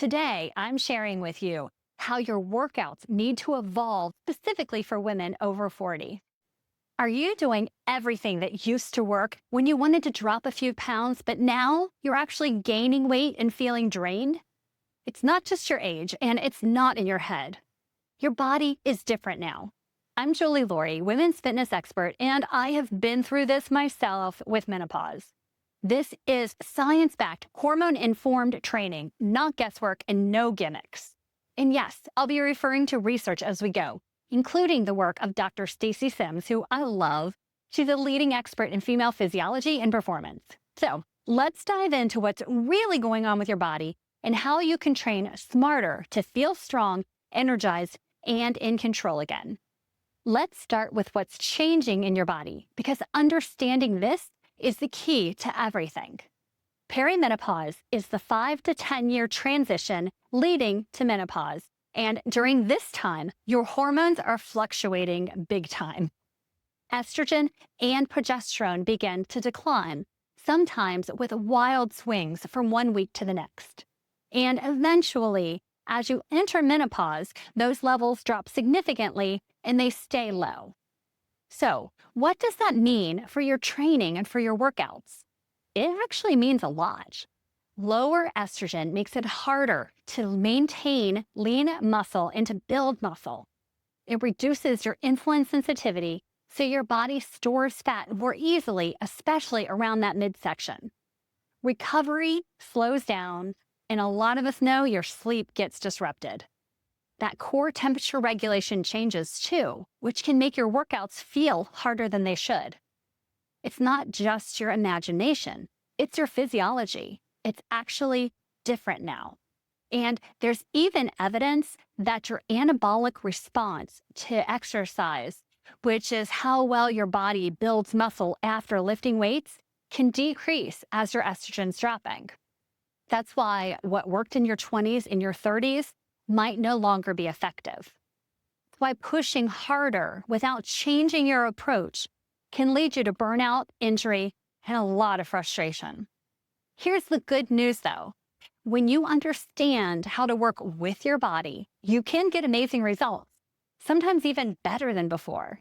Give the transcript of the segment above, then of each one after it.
Today, I'm sharing with you how your workouts need to evolve specifically for women over 40. Are you doing everything that used to work when you wanted to drop a few pounds, but now you're actually gaining weight and feeling drained? It's not just your age, and it's not in your head. Your body is different now. I'm Lohre, women's fitness expert, and I have been through this myself with menopause. This is science-backed, hormone-informed training, not guesswork and no gimmicks. And yes, I'll be referring to research as we go, including the work of Dr. Stacy Sims, who I love. She's a leading expert in female physiology and performance. So let's dive into what's really going on with your body and how you can train smarter to feel strong, energized, and in control again. Let's start with what's changing in your body, because understanding this is the key to everything. Perimenopause is the 5 to 10-year transition leading to menopause. And during this time, your hormones are fluctuating big time. Estrogen and progesterone begin to decline, sometimes with wild swings from one week to the next. And eventually, as you enter menopause, those levels drop significantly and they stay low. So, what does that mean for your training and for your workouts? It actually means a lot. Lower estrogen makes it harder to maintain lean muscle and to build muscle. It reduces your insulin sensitivity, so your body stores fat more easily, especially around that midsection. Recovery slows down, and a lot of us know your sleep gets disrupted. That core temperature regulation changes too, which can make your workouts feel harder than they should. It's not just your imagination, it's your physiology. It's actually different now. And there's even evidence that your anabolic response to exercise, which is how well your body builds muscle after lifting weights, can decrease as your estrogen's dropping. That's why what worked in your 20s and your 30s might no longer be effective. That's why pushing harder without changing your approach can lead you to burnout, injury, and a lot of frustration. Here's the good news though. When you understand how to work with your body, you can get amazing results, sometimes even better than before.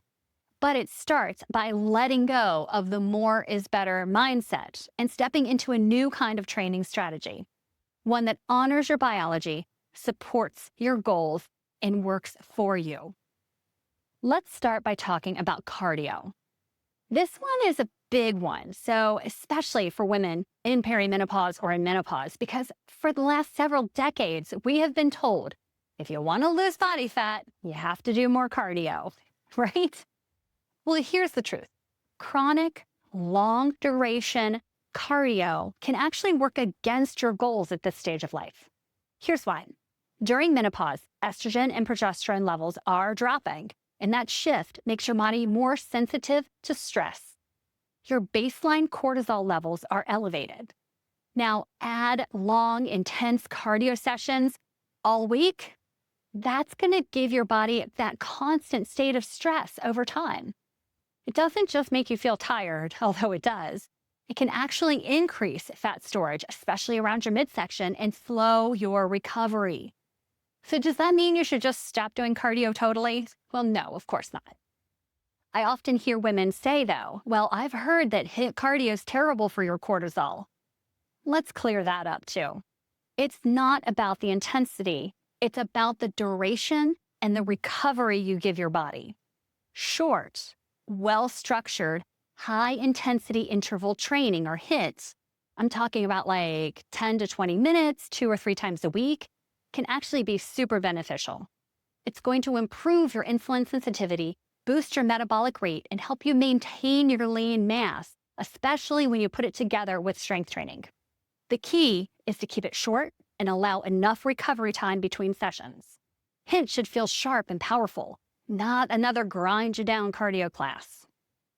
But it starts by letting go of the more is better mindset and stepping into a new kind of training strategy, one that honors your biology, supports your goals, and works for you. Let's start by talking about cardio. This one is a big one, so especially for women in perimenopause or in menopause, because for the last several decades, we have been told, if you want to lose body fat, you have to do more cardio, right? Well, here's the truth. Chronic, long-duration cardio can actually work against your goals at this stage of life. Here's why. During menopause, estrogen and progesterone levels are dropping, and that shift makes your body more sensitive to stress. Your baseline cortisol levels are elevated. Now, add long, intense cardio sessions all week. That's going to give your body that constant state of stress over time. It doesn't just make you feel tired, although it does. It can actually increase fat storage, especially around your midsection, and slow your recovery. So does that mean you should just stop doing cardio totally? Well, no, of course not. I often hear women say, though, well, I've heard that HIIT cardio is terrible for your cortisol. Let's clear that up, too. It's not about the intensity. It's about the duration and the recovery you give your body. Short, well-structured, high-intensity interval training, or HIITs, I'm talking about like 10 to 20 minutes, 2 or 3 times a week, can actually be super beneficial. It's going to improve your insulin sensitivity, boost your metabolic rate, and help you maintain your lean mass, especially when you put it together with strength training. The key is to keep it short and allow enough recovery time between sessions. HIIT should feel sharp and powerful, not another grind-you-down cardio class.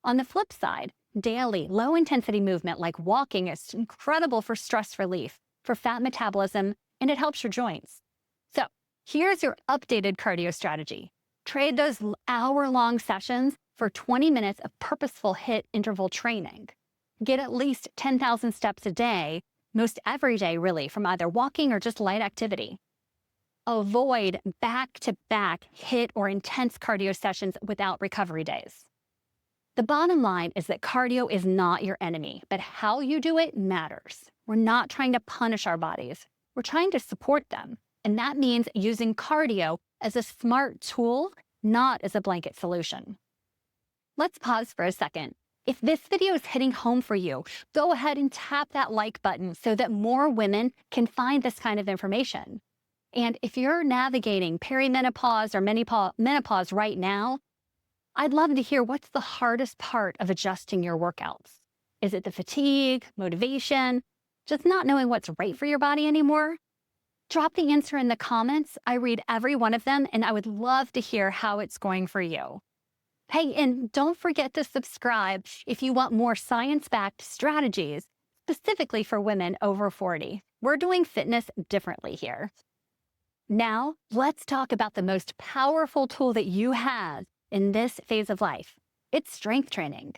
On the flip side, daily, low-intensity movement like walking is incredible for stress relief, for fat metabolism, and it helps your joints. So here's your updated cardio strategy. Trade those hour-long sessions for 20 minutes of purposeful HIIT interval training. Get at least 10,000 steps a day, most every day really, from either walking or just light activity. Avoid back-to-back HIIT or intense cardio sessions without recovery days. The bottom line is that cardio is not your enemy, but how you do it matters. We're not trying to punish our bodies. We're trying to support them. And that means using cardio as a smart tool, not as a blanket solution. Let's pause for a second. If this video is hitting home for you, go ahead and tap that like button so that more women can find this kind of information. And if you're navigating perimenopause or menopause right now, I'd love to hear what's the hardest part of adjusting your workouts. Is it the fatigue, motivation, just not knowing what's right for your body anymore? Drop the answer in the comments. I read every one of them, and I would love to hear how it's going for you. Hey, and don't forget to subscribe if you want more science-backed strategies, specifically for women over 40. We're doing fitness differently here. Now, let's talk about the most powerful tool that you have in this phase of life. It's strength training.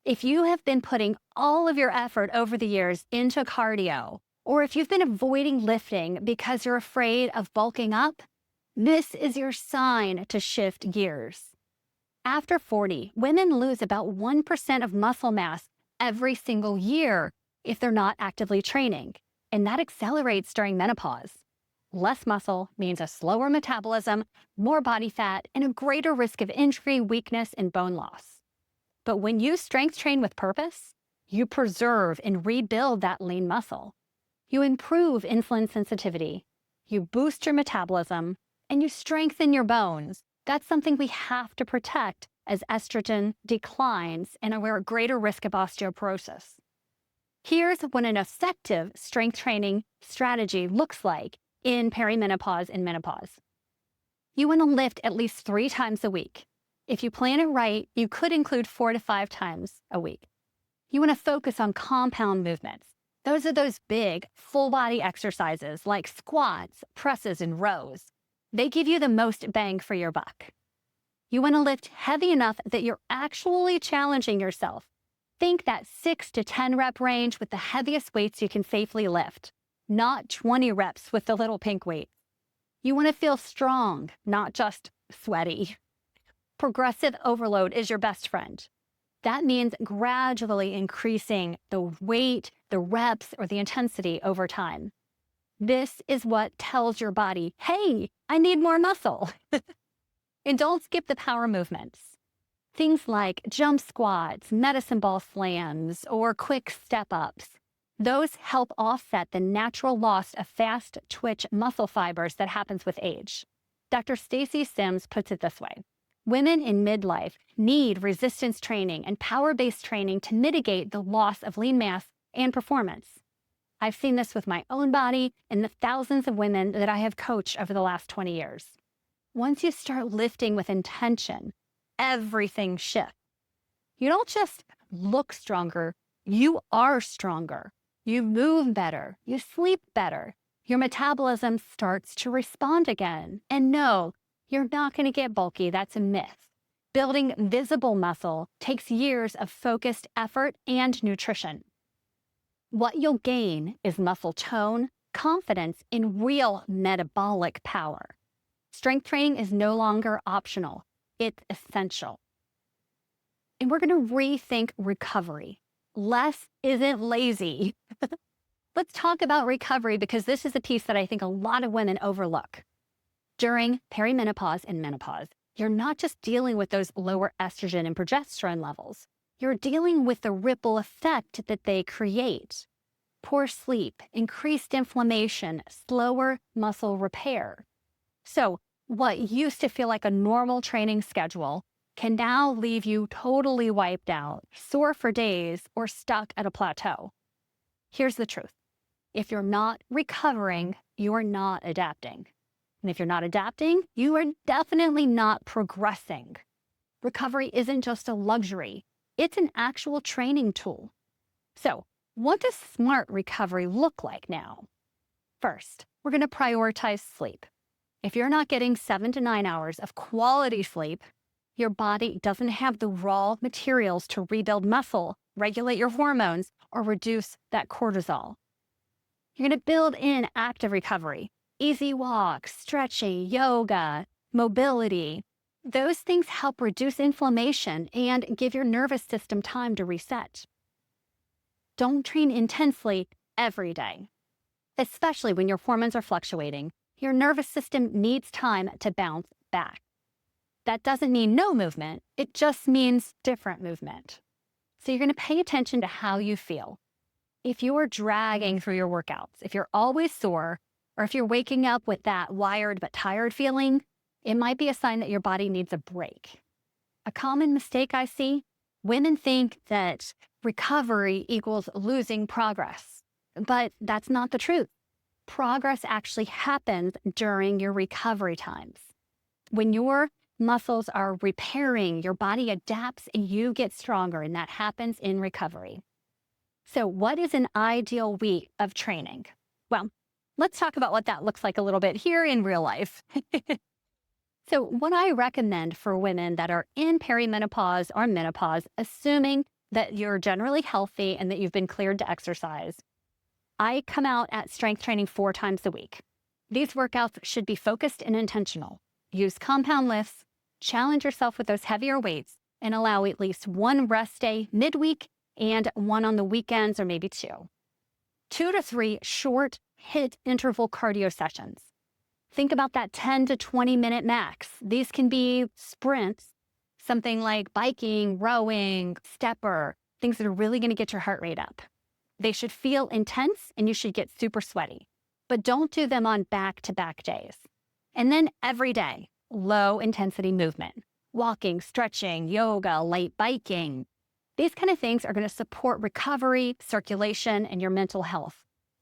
If you have been putting all of your effort over the years into cardio, or if you've been avoiding lifting because you're afraid of bulking up, this is your sign to shift gears. After 40, women lose about 1% of muscle mass every single year if they're not actively training, and that accelerates during menopause. Less muscle means a slower metabolism, more body fat, and a greater risk of injury, weakness, and bone loss. But when you strength train with purpose, you preserve and rebuild that lean muscle. You improve insulin sensitivity, you boost your metabolism, and you strengthen your bones. That's something we have to protect as estrogen declines and we're at greater risk of osteoporosis. Here's what an effective strength training strategy looks like in perimenopause and menopause. You want to lift at least 3 times a week. If you plan it right, you could include 4 to 5 times a week. You want to focus on compound movements. Those are those big, full-body exercises like squats, presses, and rows. They give you the most bang for your buck. You want to lift heavy enough that you're actually challenging yourself. Think that 6 to 10 rep range with the heaviest weights you can safely lift, not 20 reps with the little pink weight. You want to feel strong, not just sweaty. Progressive overload is your best friend. That means gradually increasing the weight, the reps, or the intensity over time. This is what tells your body, hey, I need more muscle. And don't skip the power movements. Things like jump squats, medicine ball slams, or quick step-ups. Those help offset the natural loss of fast twitch muscle fibers that happens with age. Dr. Stacy Sims puts it this way. Women in midlife need resistance training and power-based training to mitigate the loss of lean mass and performance. I've seen this with my own body and the thousands of women that I have coached over the last 20 years. Once you start lifting with intention, everything shifts. You don't just look stronger, you are stronger. You move better, you sleep better. Your metabolism starts to respond again. And no, you're not going to get bulky. That's a myth. Building visible muscle takes years of focused effort and nutrition. What you'll gain is muscle tone, confidence, and real metabolic power. Strength training is no longer optional. It's essential. And we're going to rethink recovery. Less isn't lazy. Let's talk about recovery because this is a piece that I think a lot of women overlook. During perimenopause and menopause, you're not just dealing with those lower estrogen and progesterone levels. You're dealing with the ripple effect that they create. Poor sleep, increased inflammation, slower muscle repair. So what used to feel like a normal training schedule can now leave you totally wiped out, sore for days, or stuck at a plateau. Here's the truth. If you're not recovering, you are not adapting. And if you're not adapting, you are definitely not progressing. Recovery isn't just a luxury. It's an actual training tool. So, what does smart recovery look like now? First, we're going to prioritize sleep. If you're not getting 7 to 9 hours of quality sleep, your body doesn't have the raw materials to rebuild muscle, regulate your hormones, or reduce that cortisol. You're going to build in active recovery, easy walks, stretching, yoga, mobility. Those things help reduce inflammation and give your nervous system time to reset. Don't train intensely every day, especially when your hormones are fluctuating. Your nervous system needs time to bounce back. That doesn't mean no movement. It just means different movement. So you're going to pay attention to how you feel. If you're dragging through your workouts, if you're always sore, or if you're waking up with that wired but tired feeling, it might be a sign that your body needs a break. A common mistake I see, women think that recovery equals losing progress, but that's not the truth. Progress actually happens during your recovery times. When your muscles are repairing, your body adapts and you get stronger, and that happens in recovery. So what is an ideal week of training? Well, let's talk about what that looks like a little bit here in real life. So what I recommend for women that are in perimenopause or menopause, assuming that you're generally healthy and that you've been cleared to exercise, I come out at strength training 4 times a week. These workouts should be focused and intentional. Use compound lifts, challenge yourself with those heavier weights, and allow at least 1 rest day midweek and 1 on the weekends, or maybe 2. 2 to 3 short HIIT interval cardio sessions. Think about that 10 to 20 minute max. These can be sprints, something like biking, rowing, stepper, things that are really going to get your heart rate up. They should feel intense and you should get super sweaty, but don't do them on back-to-back days. And then every day, low intensity movement, walking, stretching, yoga, light biking. These kind of things are going to support recovery, circulation, and your mental health.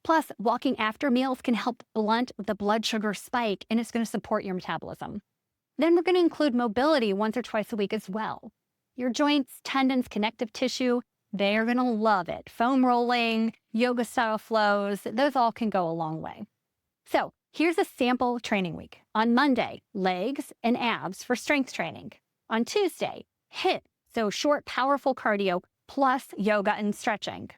Plus, walking after meals can help blunt the blood sugar spike, and it's going to support your metabolism. Then we're going to include mobility once or twice a week as well. Your joints, tendons, connective tissue, they are going to love it. Foam rolling, yoga style flows, those all can go a long way. So here's a sample training week. On Monday, legs and abs for strength training. On Tuesday, HIIT, so short, powerful cardio plus yoga and stretching.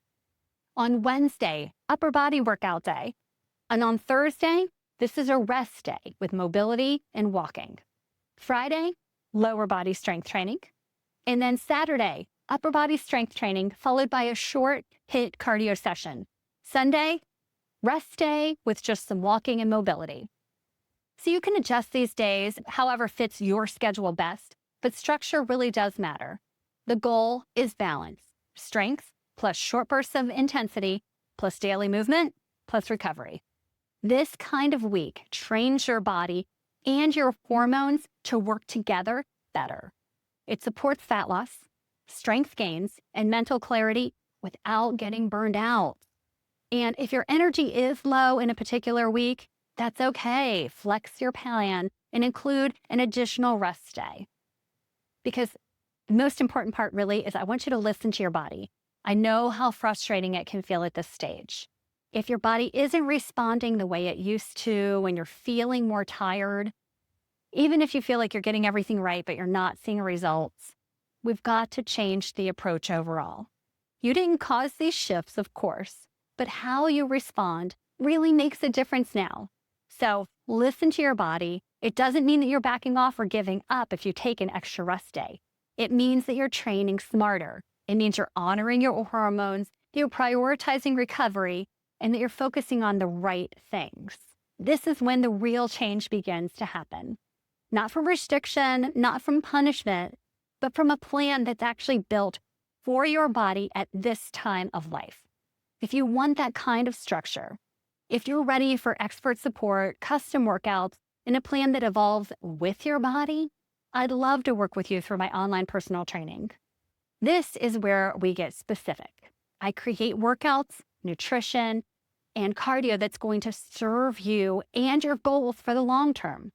On Wednesday, upper body workout day. And on Thursday, this is a rest day with mobility and walking. Friday, lower body strength training. And then Saturday, upper body strength training followed by a short HIIT cardio session. Sunday, rest day with just some walking and mobility. So you can adjust these days however fits your schedule best, but structure really does matter. The goal is balance. Strength plus short bursts of intensity plus daily movement plus recovery. This kind of week trains your body and your hormones to work together better. It supports fat loss, strength gains, and mental clarity without getting burned out. And if your energy is low in a particular week, that's okay. Flex your plan and include an additional rest day. Because the most important part really is I want you to listen to your body. I know how frustrating it can feel at this stage. If your body isn't responding the way it used to, when you're feeling more tired, even if you feel like you're getting everything right, but you're not seeing results, we've got to change the approach overall. You didn't cause these shifts, of course, but how you respond really makes a difference now. So listen to your body. It doesn't mean that you're backing off or giving up if you take an extra rest day. It means that you're training smarter. It means you're honoring your hormones, that you're prioritizing recovery, and that you're focusing on the right things. This is when the real change begins to happen. Not from restriction, not from punishment, but from a plan that's actually built for your body at this time of life. If you want that kind of structure, if you're ready for expert support, custom workouts, and a plan that evolves with your body, I'd love to work with you through my online personal training. This is where we get specific. I create workouts, nutrition, and cardio that's going to serve you and your goals for the long term.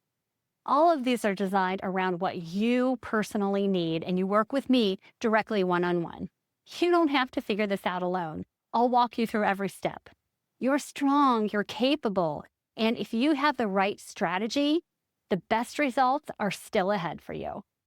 All of these are designed around what you personally need, and you work with me directly one-on-one. You don't have to figure this out alone. I'll walk you through every step. You're strong, you're capable, and if you have the right strategy, the best results are still ahead for you.